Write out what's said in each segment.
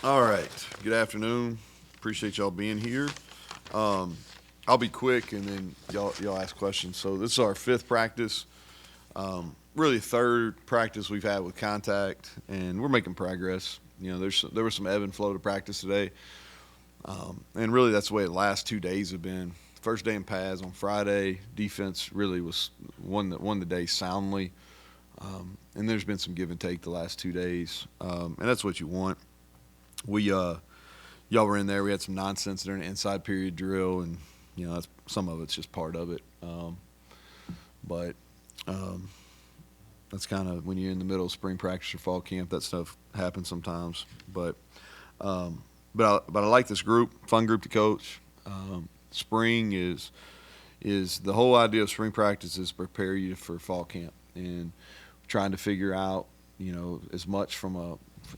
All right. Good afternoon. Appreciate y'all being here. Um, I'll be quick, and then y'all ask questions. So this is our fifth practice. Really third practice we've had with contact, and we're making progress. There was some ebb and flow to practice today, and really that's the way the last 2 days have been. First day in pads on Friday, defense really was won the day soundly, and there's been some give and take the last 2 days, and that's what you want. We y'all were in there. We had some nonsense during the inside period drill, and that's some of it's just part of it. But that's kind of when you're in the middle of spring practice or fall camp, that stuff happens sometimes. But I like this group, fun group to coach. Spring is the whole idea of spring practice is prepare you for fall camp and trying to figure out as much from a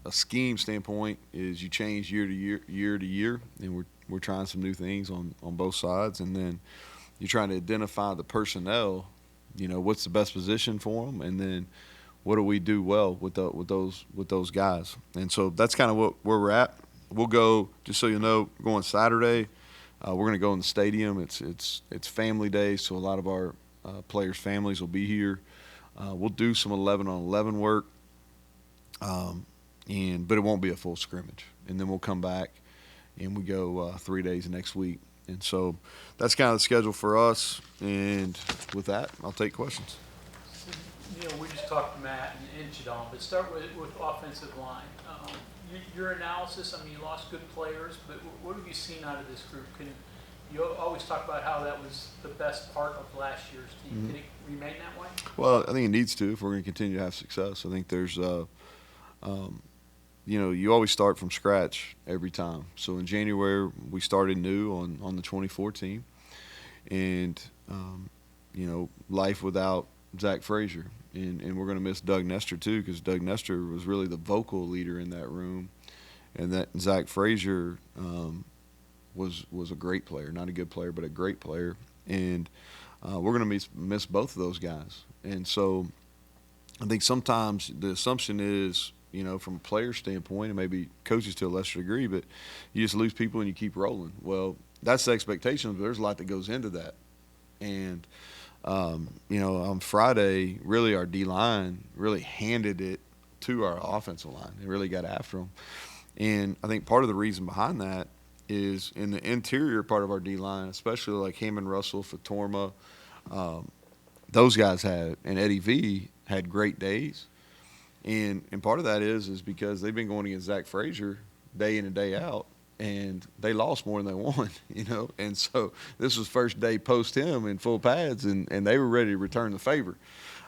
scheme standpoint is you change year to year, and we're trying some new things on both sides, and then you're trying to identify the personnel, what's the best position for them, and then what do we do well with those guys, and so that's kind of where we're at. We'll go, just so you know, we're going Saturday. We're going to go in the stadium. It's family day, so a lot of our players' families will be here. We'll do some 11-on-11 work. But it won't be a full scrimmage. And then we'll come back and we go 3 days next week. And so that's kind of the schedule for us. And with that, I'll take questions. So, Neal, we just talked to Matt and Chidon, but start with offensive line. Your analysis, I mean, you lost good players, but what have you seen out of this group? You always talk about how that was the best part of last year's team. Mm-hmm. Can it remain that way? Well, I think it needs to if we're going to continue to have success. I think there's you always start from scratch every time. So in January, we started new on the 24 team. And, life without Zach Frazier. And we're going to miss Doug Nestor, too, because Doug Nestor was really the vocal leader in that room. And that Zach Frazier was a great player, not a good player, but a great player. And we're going to miss both of those guys. And so I think sometimes the assumption is, from a player standpoint, and maybe coaches to a lesser degree, but you just lose people and you keep rolling. Well, that's the expectation, but there's a lot that goes into that. And, on Friday, really our D-line really handed it to our offensive line. They really got after them. And I think part of the reason behind that is in the interior part of our D-line, especially like Hammond Russell, Fatorma, those guys had, and Eddie V had great days. And part of that is because they've been going against Zach Frazier day in and day out, and they lost more than they won, And so this was first day post him in full pads, and they were ready to return the favor.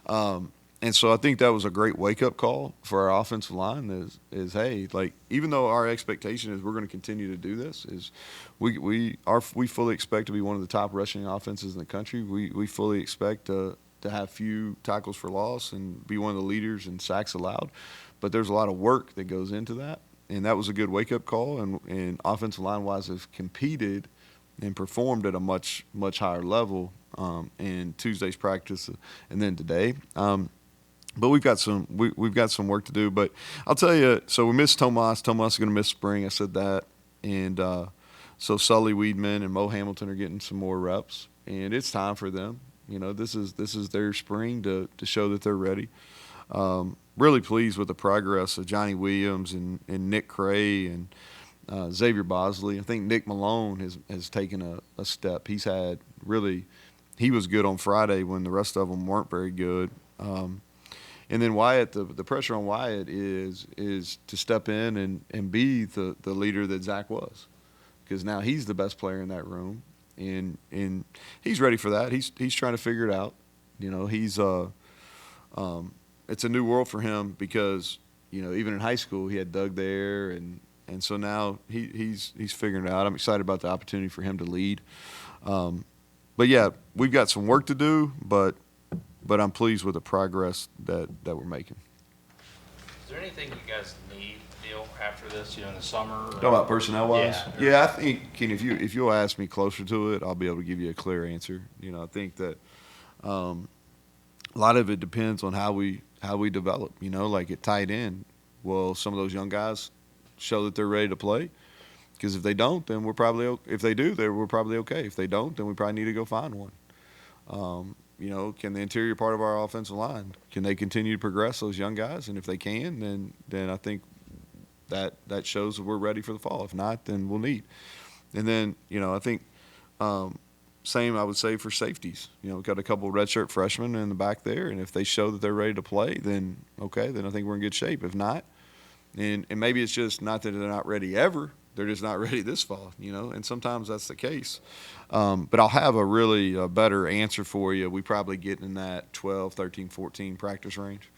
And so I think that was a great wake-up call for our offensive line is hey, like, even though our expectation is we're going to continue to do this, is we fully expect to be one of the top rushing offenses in the country. We fully expect to have few tackles for loss and be one of the leaders in sacks allowed. But there's a lot of work that goes into that, and that was a good wake-up call. And offensive line-wise have competed and performed at a much, much higher level in Tuesday's practice and then today. But we've got some work to do. But I'll tell you, so we missed Tomas. Tomas is going to miss spring. I said that. And so Sully Weedman and Mo Hamilton are getting some more reps, and it's time for them. This is their spring to show that they're ready. Really pleased with the progress of Johnny Williams and Nick Cray and Xavier Bosley. I think Nick Malone has taken a step. He was good on Friday when the rest of them weren't very good. And then Wyatt, the pressure on Wyatt is to step in and be the leader that Zach was, because now he's the best player in that room. And he's ready for that. He's trying to figure it out. It's a new world for him because even in high school he had Doug there, and so now he's figuring it out. I'm excited about the opportunity for him to lead. But yeah, we've got some work to do, but I'm pleased with the progress that we're making. Is there anything you guys need, Neal, after this, in the summer? Talking about personnel-wise? Yeah. I think, Ken, if you'll ask me closer to it, I'll be able to give you a clear answer. I think that a lot of it depends on how we develop. Like at tight end, well, some of those young guys show that they're ready to play. Because if they don't, then if they do, then we're probably okay. If they don't, then we probably need to go find one. Can the interior part of our offensive line, can they continue to progress those young guys? And if they can, then I think that shows that we're ready for the fall. If not, then we'll need. And then, I think same I would say for safeties. We've got a couple of redshirt freshmen in the back there, and if they show that they're ready to play, then okay, then I think we're in good shape. If not, and maybe it's just not that they're not ready ever, they're just not ready this fall, and sometimes that's the case. But I'll have a really better answer for you. We probably get in that 12, 13, 14 practice range.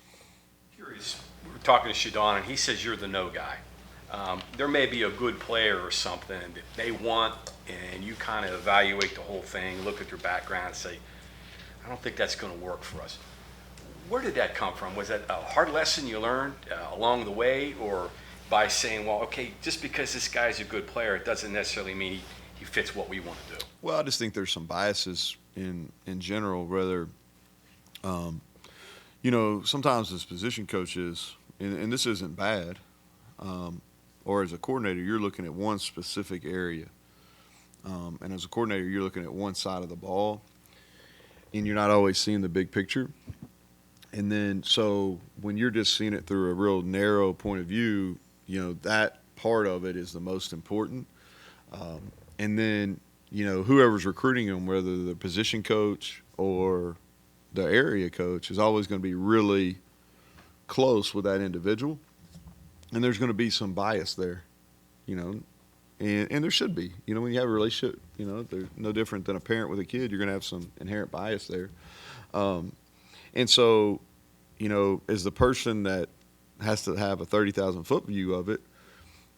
Curious, we were talking to Shadon, and he says you're the no guy. There may be a good player or something that they want, and you kind of evaluate the whole thing, look at their background, and say, I don't think that's going to work for us. Where did that come from? Was that a hard lesson you learned along the way, or by saying, well, okay, just because this guy's a good player, it doesn't necessarily mean he fits what we want to do? Well, I just think there's some biases in general, whether, sometimes as position coaches, and this isn't bad, or as a coordinator, you're looking at one specific area. And as a coordinator, you're looking at one side of the ball, and you're not always seeing the big picture. And then, so when you're just seeing it through a real narrow point of view, that part of it is the most important. And then, whoever's recruiting them, whether the position coach or the area coach, is always going to be really close with that individual. And there's going to be some bias there, and there should be. When you have a relationship, they're no different than a parent with a kid. You're going to have some inherent bias there. And so, as the person that has to have a 30,000-foot view of it,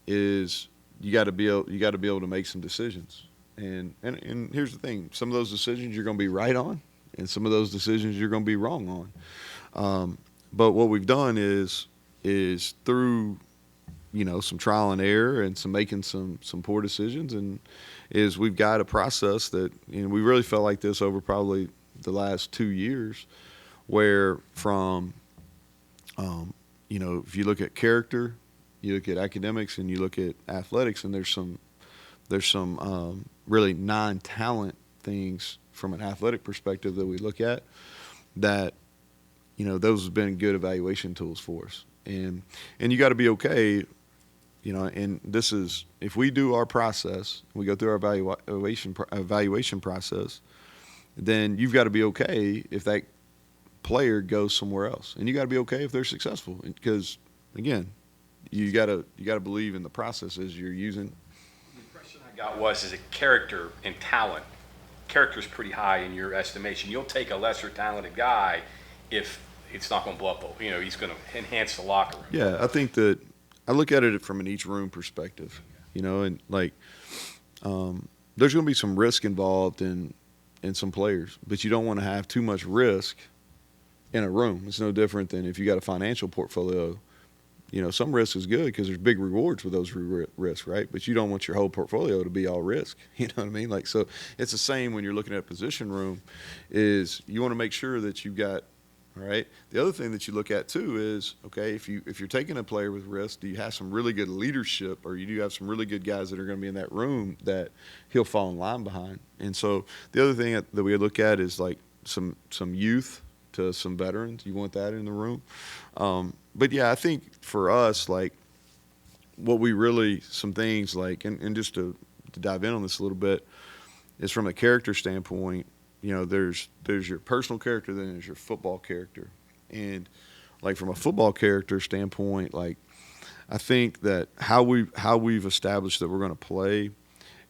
is you got to be able to make some decisions. And here's the thing: some of those decisions you're going to be right on, and some of those decisions you're going to be wrong on. But what we've done is through some trial and error and making some poor decisions, and is we've got a process that, we really felt like this over probably the last 2 years, where from if you look at character, you look at academics, and you look at athletics, and there's some really non-talent things from an athletic perspective that we look at that those have been good evaluation tools for us. And you got to be okay, and this is, if we do our process, we go through our evaluation process, then you've got to be okay if that player goes somewhere else, and you got to be okay if they're successful, because again, you got to believe in the processes you're using. The impression I got was a character and talent. Character's pretty high in your estimation. You'll take a lesser talented guy if it's not going to blow up. He's going to enhance the locker room. Yeah, I think that I look at it from an each room perspective, and like there's going to be some risk involved in some players, but you don't want to have too much risk in a room. It's no different than if you got a financial portfolio. Some risk is good because there's big rewards with those risks, right? But you don't want your whole portfolio to be all risk. You know what I mean? Like, so it's the same when you're looking at a position room, is you want to make sure that you've got, all right. The other thing that you look at too is, okay, if you're taking a player with risk, do you have some really good leadership, or you do have some really good guys that are going to be in that room that he'll fall in line behind? And so the other thing that we look at is like some youth to some veterans. You want that in the room. But yeah, I think for us, like what we really, some things like, and just to dive in on this a little bit, is from a character standpoint, there's your personal character, then there's your football character. And like from a football character standpoint, like I think that how we've established that we're going to play,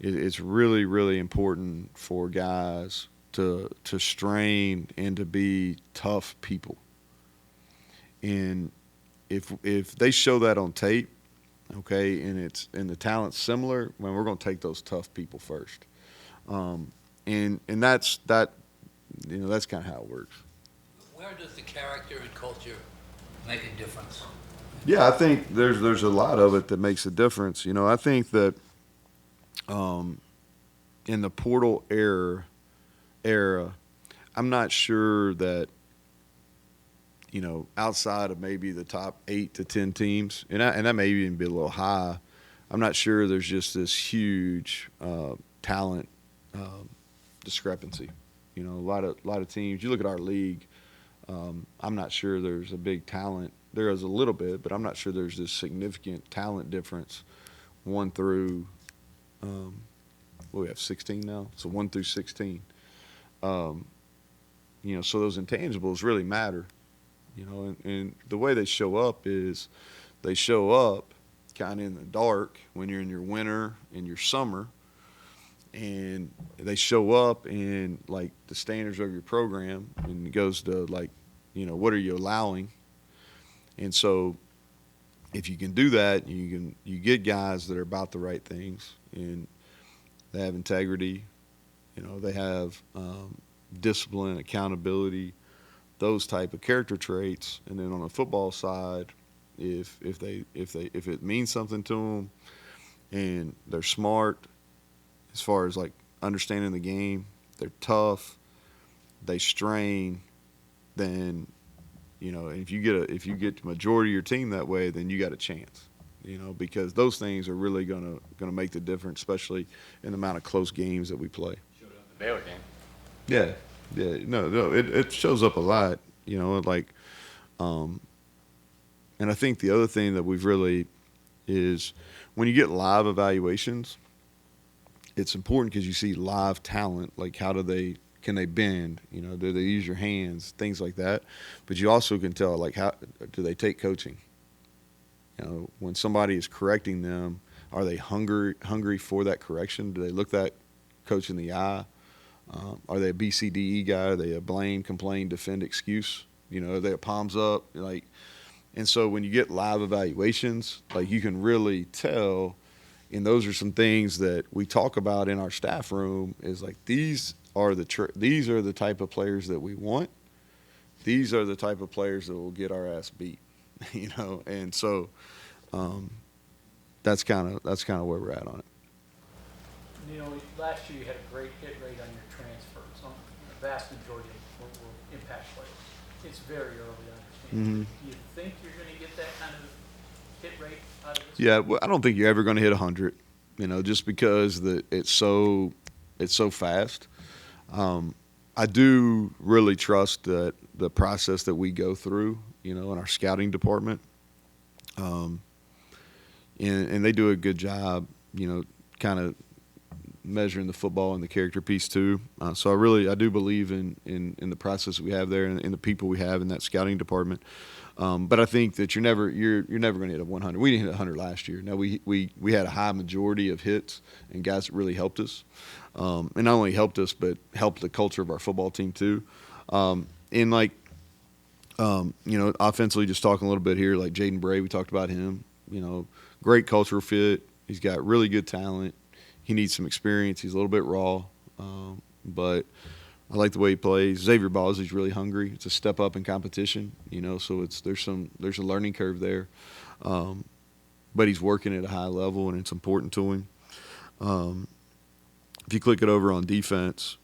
it's really, really important for guys to strain and to be tough people. And if they show that on tape, okay, and the talent's similar, man, we're going to take those tough people first. And that's kind of how it works. Where does the character and culture make a difference? Yeah, I think there's a lot of it that makes a difference. I think that in the portal era, I'm not sure that outside of maybe the top 8 to 10 teams, and that may even be a little high, I'm not sure there's just this huge talent discrepancy. You know, a lot of teams. You look at our league. I'm not sure there's a big talent. There is a little bit, but I'm not sure there's this significant talent difference. 1 through, we have 16 now, so 1 through 16. You know, so those intangibles really matter. You know, and the way they show up is they show up kind of in the dark when you're in your winter and your summer, and they show up in like the standards of your program, and it goes to like, you know, what are you allowing? And so if you can do that, you get guys that are about the right things, and they have integrity, you know, they have discipline, accountability, those type of character traits. And then on the football side, if it means something to them and they're smart as far as like understanding the game, they're tough, they strain, then, you know, if you get the majority of your team that way, then you got a chance. You know, because those things are really gonna make the difference, especially in the amount of close games that we play. Showed up in the Baylor game. Yeah, no, it shows up a lot. You know, like, and I think the other thing that we've really is when you get live evaluations, it's important because you see live talent. Like, can they bend? You know, do they use your hands? Things like that. But you also can tell, like, how do they take coaching? You know, when somebody is correcting them, are they hungry for that correction? Do they look that coach in the eye? Are they a BCDE guy? Are they a blame, complain, defend, excuse? You know, are they a palms up? Like, and so when you get live evaluations, like, you can really tell. And those are some things that we talk about in our staff room. Is like, these are the type of players that we want. These are the type of players that will get our ass beat. You know, and so that's kind of where we're at on it. You know, last year you had a great hit rate on your transfers. The vast majority were impact players. It's very early, I understand. Do you think you're going to get that kind of hit rate out of this? Yeah, well, I don't think you're ever going to hit 100. You know, just because it's so fast. I do really trust that the process that we go through, you know, in our scouting department, and they do a good job, you know, kind of measuring the football and the character piece too. So I do believe in the process we have there and in the people we have in that scouting department. But I think that you're never going to hit a 100. We didn't hit 100 last year. Now we had a high majority of hits and guys that really helped us, and not only helped us but helped the culture of our football team too. And like, you know, offensively, just talking a little bit here, like Jaden Bray, we talked about him. You know, great cultural fit. He's got really good talent. He needs some experience. He's a little bit raw, but I like the way he plays. Xavier Ballsey's really hungry. It's a step up in competition, you know. So there's a learning curve there, but he's working at a high level, and it's important to him. If you click it over on defense,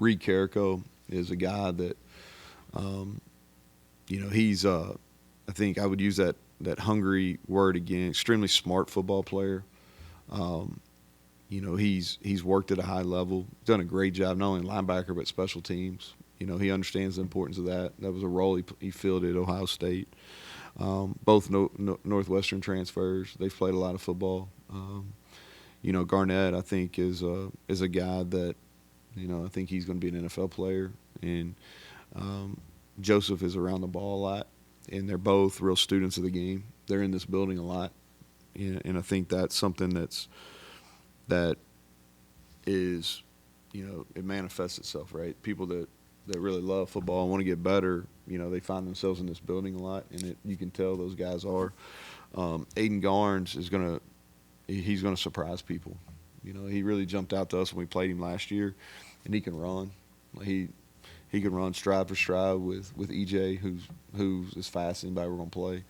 Reed Carrico is a guy that, you know, he's I think I would use that hungry word again. Extremely smart football player. You know, he's worked at a high level, done a great job, not only linebacker, but special teams. You know, he understands the importance of that. That was a role he filled at Ohio State. Both Northwestern transfers. They've played a lot of football. You know, Garnett, I think, is a guy that, you know, I think he's going to be an NFL player. And Joseph is around the ball a lot, and they're both real students of the game. They're in this building a lot, and I think that's something that is, you know, it manifests itself, right? People that really love football and want to get better, you know, they find themselves in this building a lot, and you can tell those guys are. Aiden Garnes he's going to surprise people. You know, he really jumped out to us when we played him last year, and he can run. He can run stride for stride with EJ, who's as fast as anybody we're going to play,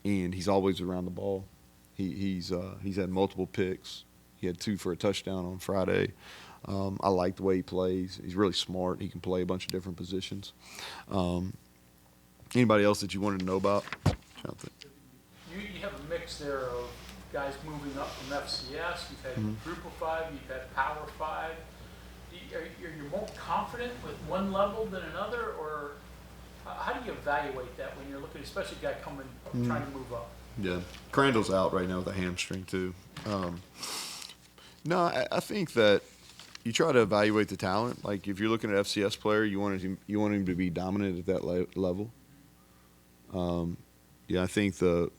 and he's always around the ball. He's had multiple picks. He had 2 for a touchdown on Friday. I like the way he plays. He's really smart. He can play a bunch of different positions. Anybody else that you wanted to know about? you have a mix there of guys moving up from FCS. You've had Group of Five. You've had Power Five. Are you more confident with one level than another, or how do you evaluate that when you're looking, especially a guy coming trying to move up? Yeah, Crandall's out right now with a hamstring too. No, I think that you try to evaluate the talent. Like if you're looking at FCS player, you want him to be dominant at that level. Yeah, I think the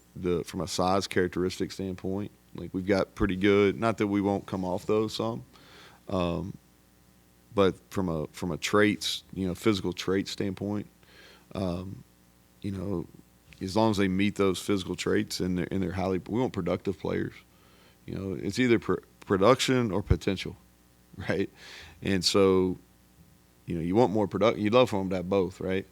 from a size characteristic standpoint, like we've got pretty good. Not that we won't come off those some, but from a traits, physical trait standpoint, as long as they meet those physical traits and they're highly, we want productive players. It's either production or potential, right? And so, you want more production. You'd love for them to have both, right?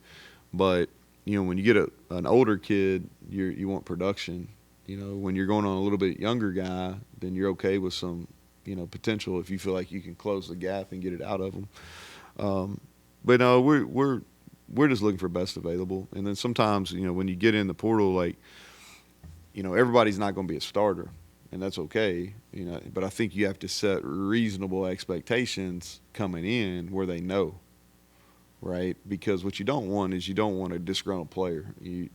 But when you get an older kid, you want production. When you're going on a little bit younger guy, then you're okay with some, potential if you feel like you can close the gap and get it out of them. But no, we're just looking for best available. And then sometimes, when you get in the portal, like, everybody's not going to be a starter, and that's okay. But I think you have to set reasonable expectations coming in where they know, right? Because what you don't want is a disgruntled player. You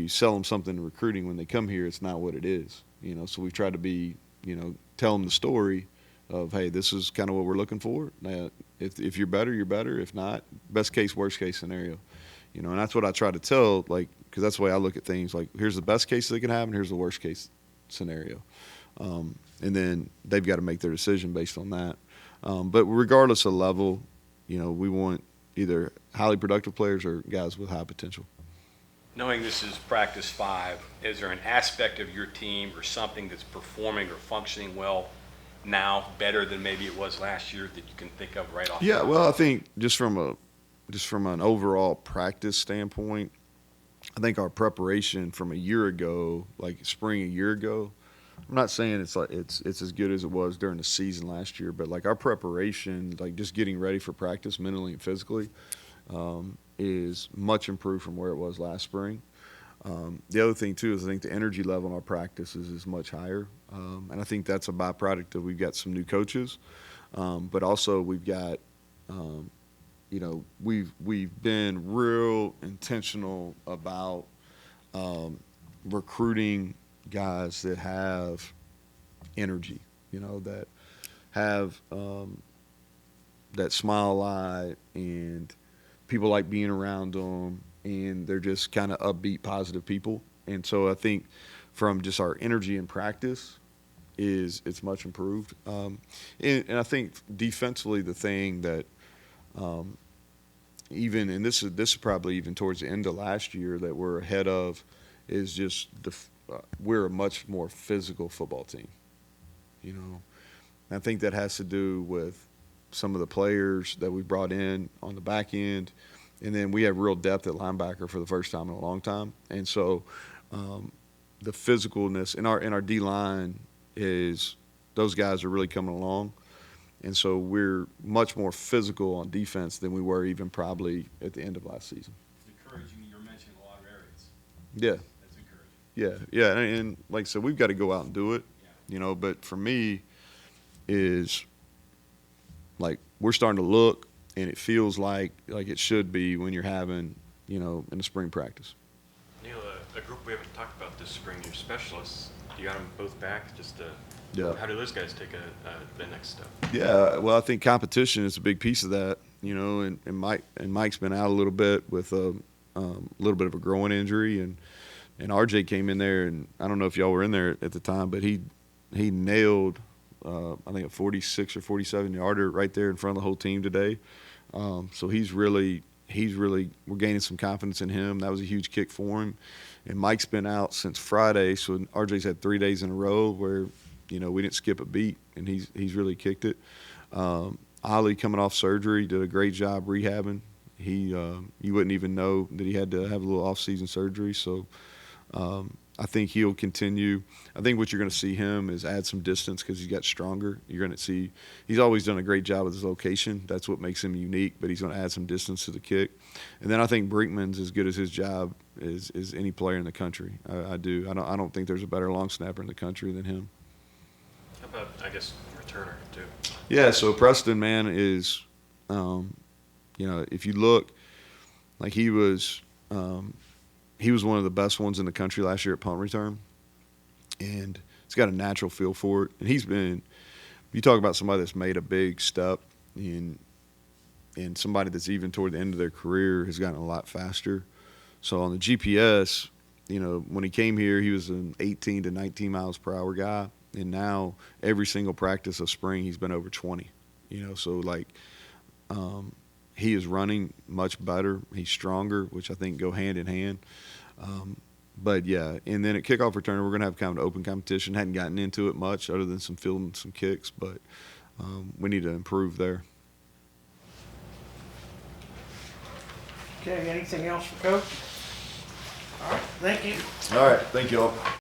sell them something in recruiting when they come here, it's not what it is. So we try to be, tell them the story of, hey, this is kind of what we're looking for. If you're better, you're better. If not, best case, worst case scenario. And that's what I try to tell, like, because that's the way I look at things. Like, here's the best case they can have, and here's the worst case scenario. And then they've got to make their decision based on that. But regardless of level, we want either highly productive players or guys with high potential. Knowing this is practice 5, is there an aspect of your team or something that's performing or functioning well now, better than maybe it was last year, that you can think of right off? Yeah, well, I think just from an overall practice standpoint, I think our preparation from a year ago, like spring a year ago, I'm not saying it's as good as it was during the season last year, but like our preparation, like just getting ready for practice mentally and physically, is much improved from where it was last spring. The other thing too is I think the energy level in our practices is much higher, and I think that's a byproduct of we've got some new coaches, but also we've got, we've been real intentional about recruiting guys that have energy, that have that smile eye, and people like being around them, and they're just kind of upbeat, positive people. And so I think from just our energy in practice it's much improved. And I think defensively, the thing that even, and this is probably even towards the end of last year that we're ahead of, is just we're a much more physical football team. I think that has to do with some of the players that we brought in on the back end, and then we have real depth at linebacker for the first time in a long time. And so the physicalness in our D line is, those guys are really coming along. And so we're much more physical on defense than we were even probably at the end of last season. It's encouraging. You're mentioning a lot of areas. Yeah. That's encouraging. Yeah. And like I said, we've got to go out and do it, but for me is like we're starting to look, and it feels like it should be when you're having, in the spring practice. Neal, a group we haven't talked about this spring, your specialists, you got them both back? Yeah. How do those guys take the next step? Yeah, well, I think competition is a big piece of that, and Mike's been out a little bit with a little bit of a groin injury, and RJ came in there, and I don't know if y'all were in there at the time, but he nailed I think a 46 or 47 yarder right there in front of the whole team today. So he's really we're gaining some confidence in him. That was a huge kick for him. And Mike's been out since Friday, so RJ's had 3 days in a row where we didn't skip a beat, and he's really kicked it. Ollie, coming off surgery, did a great job rehabbing. You wouldn't even know that he had to have a little off-season surgery. So I think he'll continue. I think what you're going to see him is add some distance because he's got stronger. You're going to see he's always done a great job with his location. That's what makes him unique, but he's going to add some distance to the kick. And then I think Brinkman's as good as his job is any player in the country. I do. I don't think there's a better long snapper in the country than him. How about, I guess, returner too? Yeah, so Preston, man, is, if you look, like he was one of the best ones in the country last year at punt return, and he's got a natural feel for it. And you talk about somebody that's made a big step, and somebody that's even toward the end of their career has gotten a lot faster. So on the GPS, when he came here, he was an 18 to 19 miles per hour guy. And now every single practice of spring, he's been over 20. So he is running much better. He's stronger, which I think go hand in hand. But yeah, and then at kickoff returner, we're gonna have kind of an open competition. Hadn't gotten into it much, other than some fielding some kicks, but we need to improve there. Okay, anything else for Coach? All right, thank you. All right, thank you all.